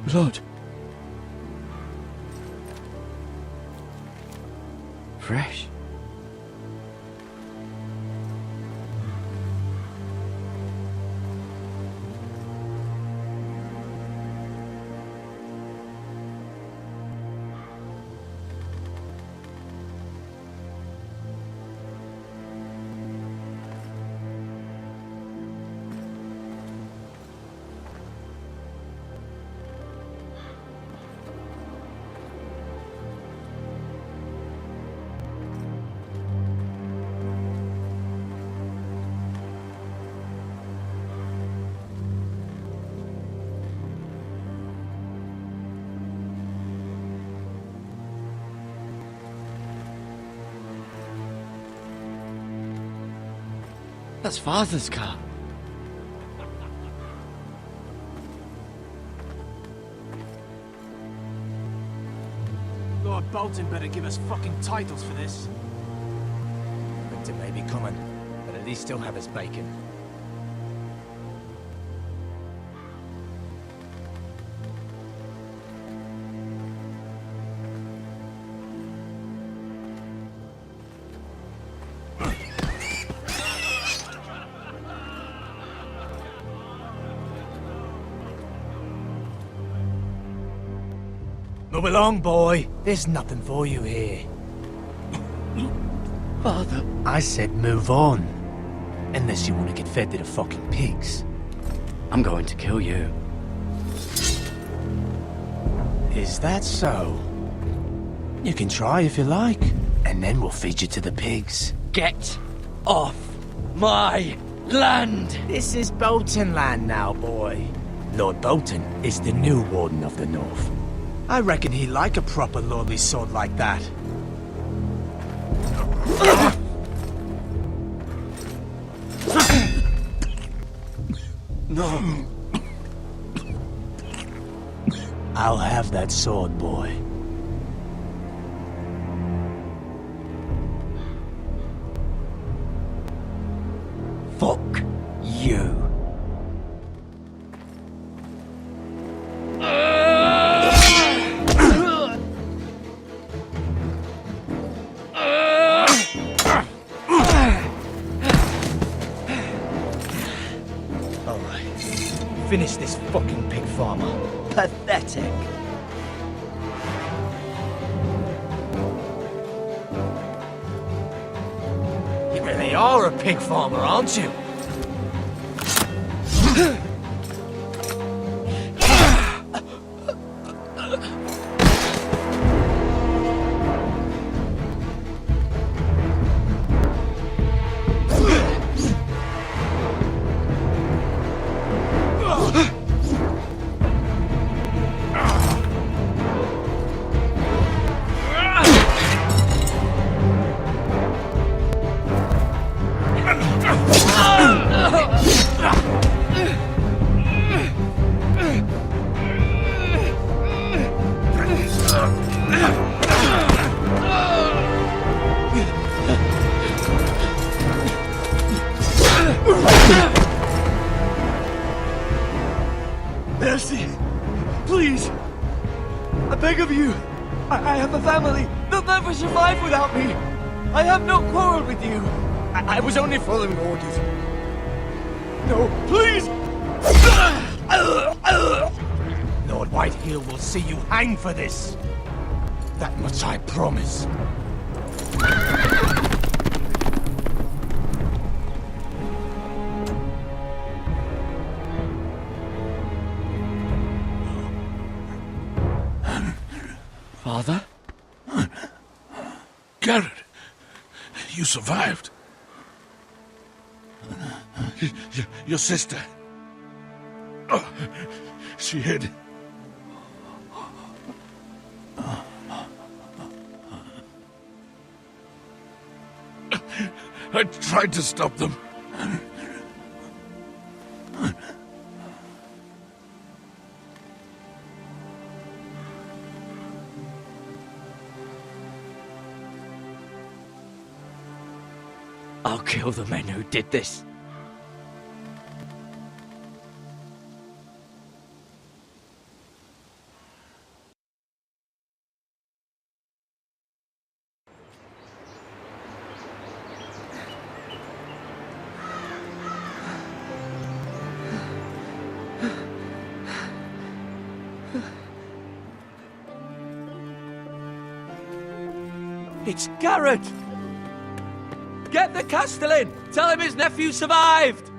Blood. Fresh. That's Father's car. Lord Bolton better give us fucking titles for this. Winter may be coming, but at least he'll have his bacon. Move along, boy. There's nothing for you here. Father. I said move on. Unless you want to get fed to the fucking pigs. I'm going to kill you. Is that so? You can try if you like. And then we'll feed you to the pigs. Get off my land! This is Bolton land now, boy. Lord Bolton is the new Warden of the North. I reckon he'd like a proper lordly sword like that. No. I'll have that sword, boy. Fuck you. Finish this fucking pig farmer. Pathetic. You really are a pig farmer, aren't you? Mercy! Please! I beg of you! I have a family! They'll never survive without me! I have no quarrel with you! I was only following orders. No, please! Lord Whitehill will see you hang for this. That much I promise. Father? Garrett, you survived. Your sister. Oh, she hid. I tried to stop them. I'll kill the men who did this. It's Garrett! Get the Castellan! Tell him his nephew survived!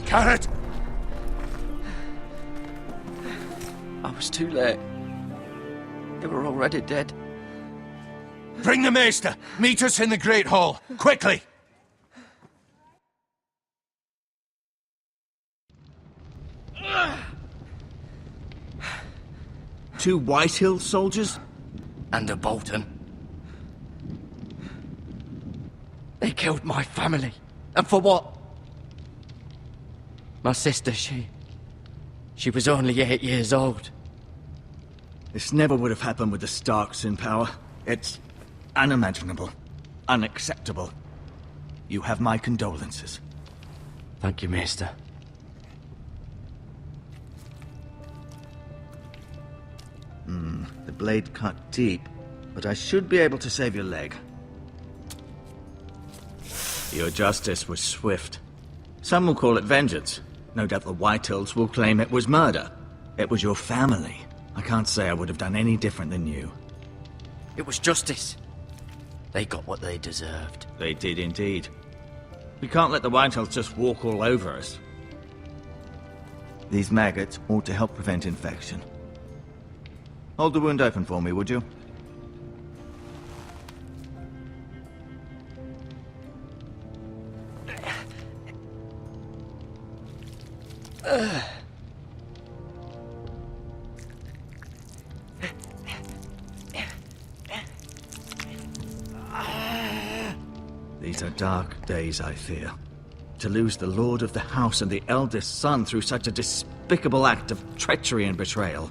Garrett! I was too late. They were already dead. Bring the Maester! Meet us in the Great Hall! Quickly! Two Whitehill soldiers? And a Bolton. They killed my family. And for what? My sister, she was only 8 years old. This never would have happened with the Starks in power. It's unimaginable. Unacceptable. You have my condolences. Thank you, Maester. The blade cut deep, but I should be able to save your leg. Your justice was swift. Some will call it vengeance. No doubt the Whitehills will claim it was murder. It was your family. I can't say I would have done any different than you. It was justice. They got what they deserved. They did indeed. We can't let the Whitehills just walk all over us. These maggots ought to help prevent infection. Hold the wound open for me, would you? These are dark days, I fear. To lose the lord of the house and the eldest son through such a despicable act of treachery and betrayal.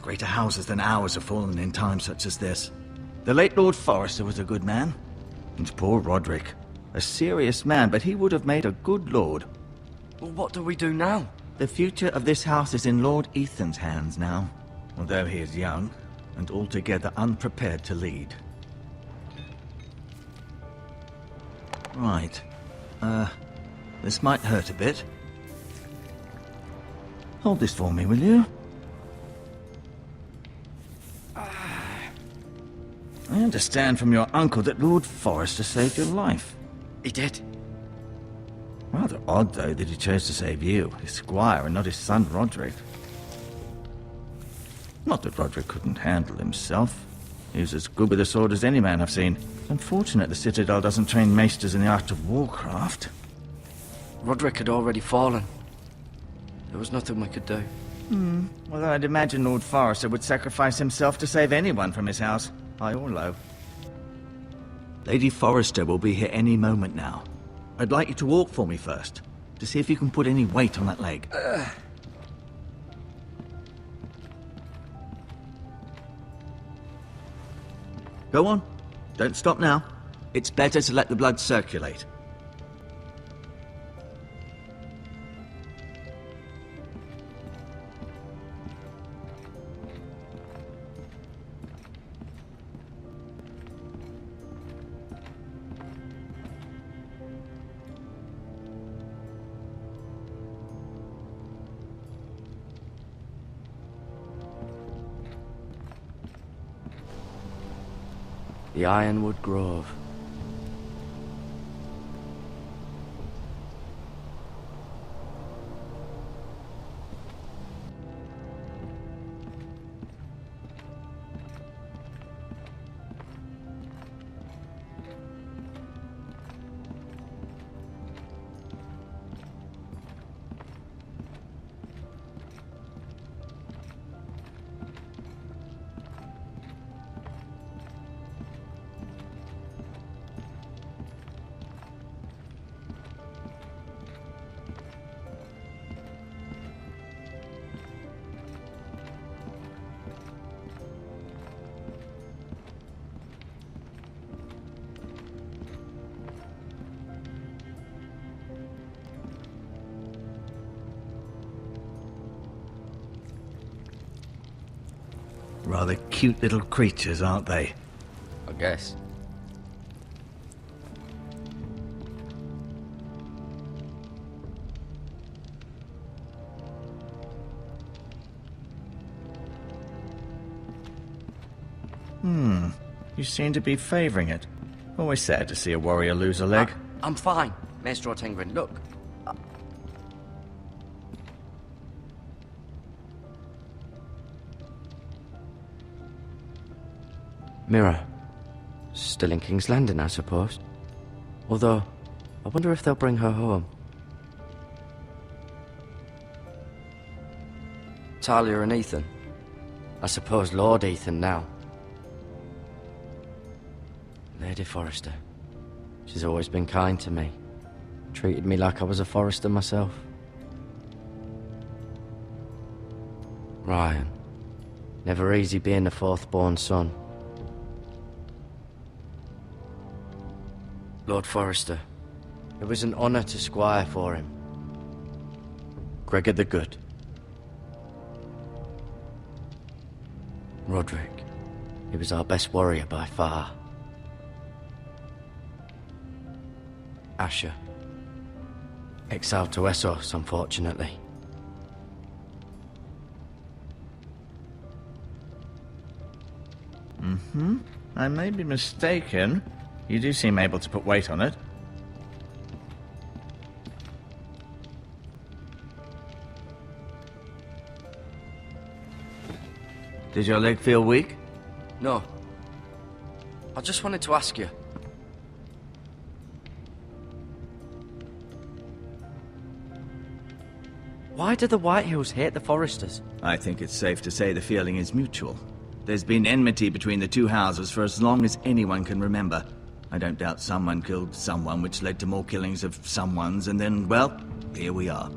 Greater houses than ours have fallen in times such as this. The late Lord Forrester was a good man. And poor Roderick. A serious man, but he would have made a good lord. Well, what do we do now? The future of this house is in Lord Ethan's hands now. Although he is young, and altogether unprepared to lead. Right. This might hurt a bit. Hold this for me, will you? I understand from your uncle that Lord Forrester saved your life. He did. Rather odd, though, that he chose to save you, his squire, and not his son Roderick. Not that Roderick couldn't handle himself. He was as good with a sword as any man I've seen. It's unfortunate the Citadel doesn't train maesters in the art of warcraft. Roderick had already fallen. There was nothing we could do. Although I'd imagine Lord Forrester would sacrifice himself to save anyone from his house, high or low. Lady Forrester will be here any moment now. I'd like you to walk for me first, to see if you can put any weight on that leg. Go on. Don't stop now. It's better to let the blood circulate. The Ironwood Grove. Rather cute little creatures, aren't they? I guess. You seem to be favoring it. Always sad to see a warrior lose a leg. I'm fine, Maester Ortengrin. Look. Mira. Still in King's Landing, I suppose. Although, I wonder if they'll bring her home. Talia and Ethan. I suppose Lord Ethan now. Lady Forrester. She's always been kind to me. Treated me like I was a Forrester myself. Ryan. Never easy being the fourth-born son. Lord Forrester. It was an honor to squire for him. Gregor the Good. Roderick. He was our best warrior by far. Asher. Exiled to Essos, unfortunately. I may be mistaken. You do seem able to put weight on it. Did your leg feel weak? No. I just wanted to ask you. Why do the Whitehills hate the Forresters? I think it's safe to say the feeling is mutual. There's been enmity between the two houses for as long as anyone can remember. I don't doubt someone killed someone, which led to more killings of someones, and then, well, here we are.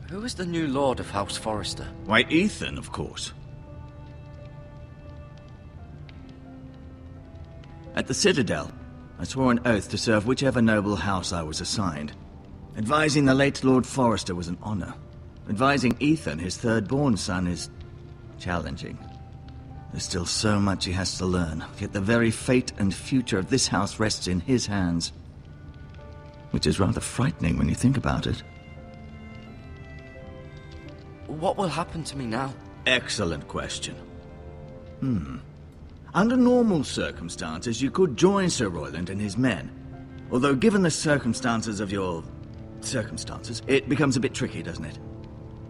Who is the new Lord of House Forrester? Why, Ethan, of course. At the Citadel, I swore an oath to serve whichever noble house I was assigned. Advising the late Lord Forrester was an honor. Advising Ethan, his third-born son, is challenging. There's still so much he has to learn, yet the very fate and future of this house rests in his hands. Which is rather frightening when you think about it. What will happen to me now? Excellent question. Under normal circumstances, you could join Sir Royland and his men. Although given the circumstances of your circumstances, it becomes a bit tricky, doesn't it?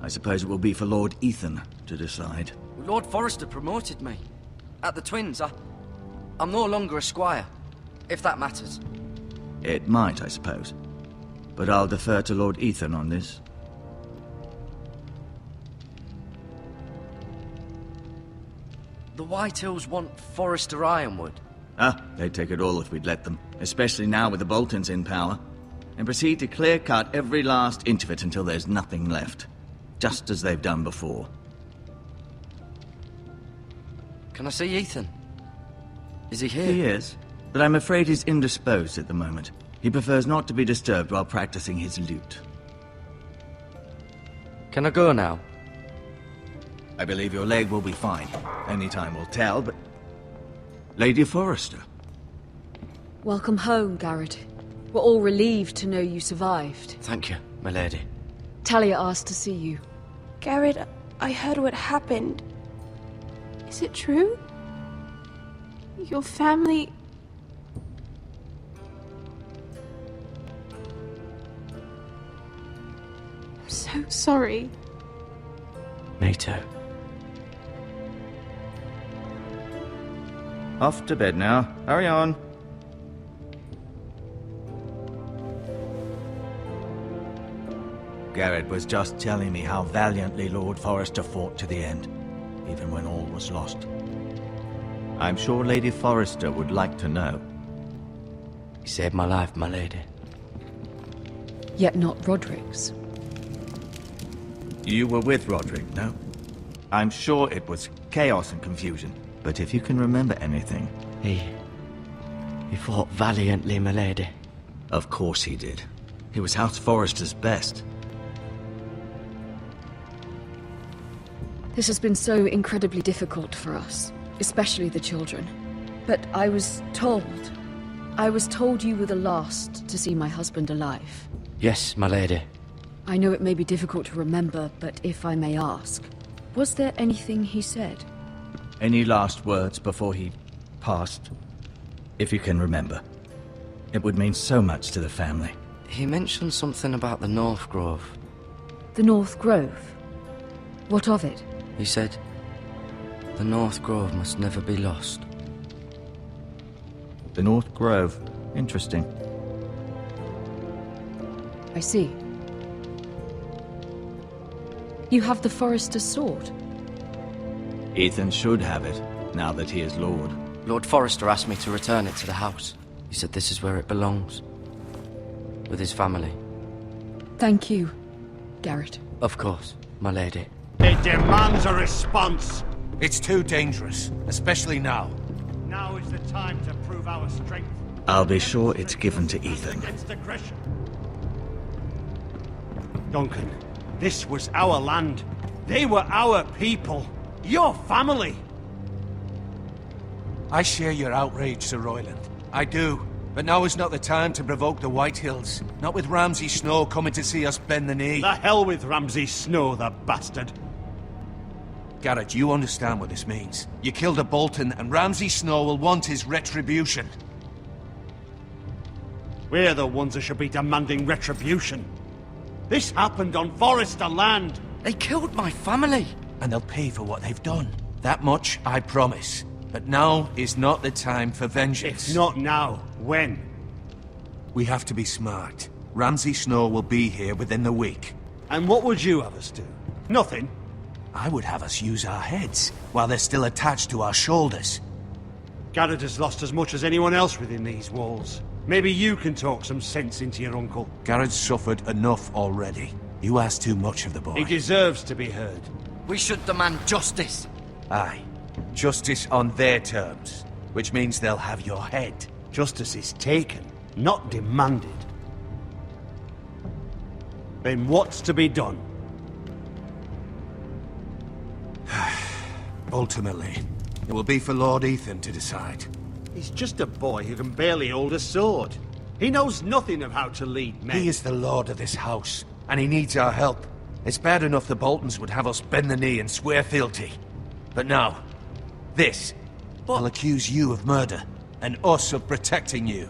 I suppose it will be for Lord Ethan to decide. Lord Forrester promoted me. At the Twins, I'm no longer a squire, if that matters. It might, I suppose. But I'll defer to Lord Ethan on this. The Whitehills want Forrester Ironwood. They'd take it all if we'd let them. Especially now with the Boltons in power. And proceed to clear-cut every last inch of it until there's nothing left. Just as they've done before. Can I see Ethan? Is he here? He is, but I'm afraid he's indisposed at the moment. He prefers not to be disturbed while practicing his lute. Can I go now? I believe your leg will be fine. Only time will tell, but... Lady Forrester. Welcome home, Garrett. We're all relieved to know you survived. Thank you, my lady. Talia asked to see you. Garrett, I heard what happened. Is it true? Your family... I'm so sorry. Me too. Off to bed now. Hurry on. Garrett was just telling me how valiantly Lord Forrester fought to the end, even when all was lost. I'm sure Lady Forrester would like to know. He saved my life, my lady. Yet not Roderick's. You were with Roderick, no? I'm sure it was chaos and confusion, but if you can remember anything... He fought valiantly, my lady. Of course he did. He was House Forrester's best. This has been so incredibly difficult for us, especially the children. But I was told you were the last to see my husband alive. Yes, my lady. I know it may be difficult to remember, but if I may ask, was there anything he said? Any last words before he passed? If you can remember. It would mean so much to the family. He mentioned something about the North Grove. The North Grove? What of it? He said, the North Grove must never be lost. The North Grove. Interesting. I see. You have the Forester's sword. Ethan should have it, now that he is Lord. Lord Forrester asked me to return it to the house. He said this is where it belongs. With his family. Thank you, Garrett. Of course, my lady. It demands a response. It's too dangerous, especially now. Now is the time to prove our strength. I'll be sure it's given to Ethan. Against aggression. Duncan, this was our land. They were our people. Your family. I share your outrage, Sir Royland. I do. But now is not the time to provoke the Whitehills. Not with Ramsay Snow coming to see us bend the knee. The hell with Ramsay Snow, the bastard. Garrett, you understand what this means. You killed a Bolton, and Ramsay Snow will want his retribution. We're the ones that should be demanding retribution. This happened on Forester land. They killed my family! And they'll pay for what they've done. That much, I promise. But now is not the time for vengeance. If not now, when? We have to be smart. Ramsay Snow will be here within the week. And what would you have us do? Nothing. I would have us use our heads, while they're still attached to our shoulders. Garrett has lost as much as anyone else within these walls. Maybe you can talk some sense into your uncle. Garrett's suffered enough already. You ask too much of the boy. He deserves to be heard. We should demand justice! Aye. Justice on their terms. Which means they'll have your head. Justice is taken, not demanded. Then what's to be done? Ultimately, it will be for Lord Ethan to decide. He's just a boy who can barely hold a sword. He knows nothing of how to lead men. He is the lord of this house, and he needs our help. It's bad enough the Boltons would have us bend the knee and swear fealty. But now, this will accuse you of murder, and us of protecting you.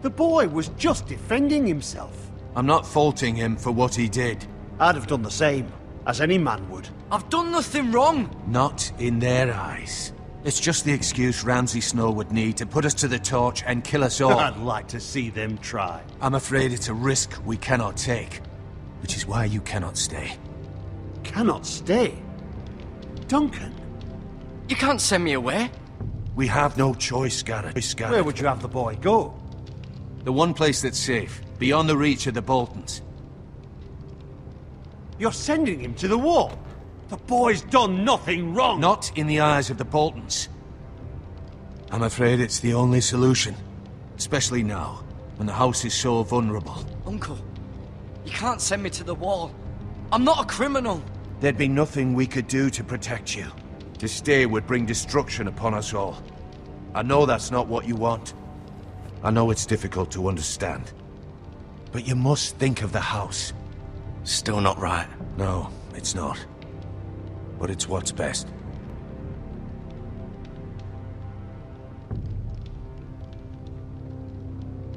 The boy was just defending himself. I'm not faulting him for what he did. I'd have done the same, as any man would. I've done nothing wrong! Not in their eyes. It's just the excuse Ramsay Snow would need to put us to the torch and kill us all. I'd like to see them try. I'm afraid it's a risk we cannot take, which is why you cannot stay. Cannot stay? Duncan? You can't send me away! We have no choice, Garrett. Where would you have the boy go? The one place that's safe, beyond the reach of the Boltons. You're sending him to the wall? The boy's done nothing wrong! Not in the eyes of the Boltons. I'm afraid it's the only solution. Especially now, when the house is so vulnerable. Uncle, you can't send me to the wall. I'm not a criminal. There'd be nothing we could do to protect you. To stay would bring destruction upon us all. I know that's not what you want. I know it's difficult to understand. But you must think of the house. Still not right. No, it's not. But it's what's best.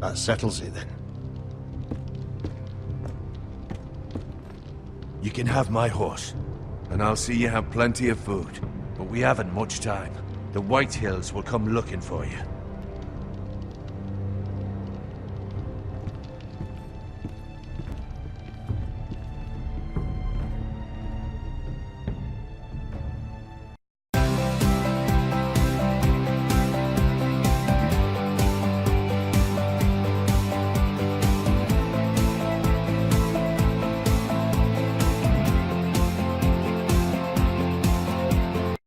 That settles it then. You can have my horse, and I'll see you have plenty of food. But we haven't much time. The Whitehills will come looking for you.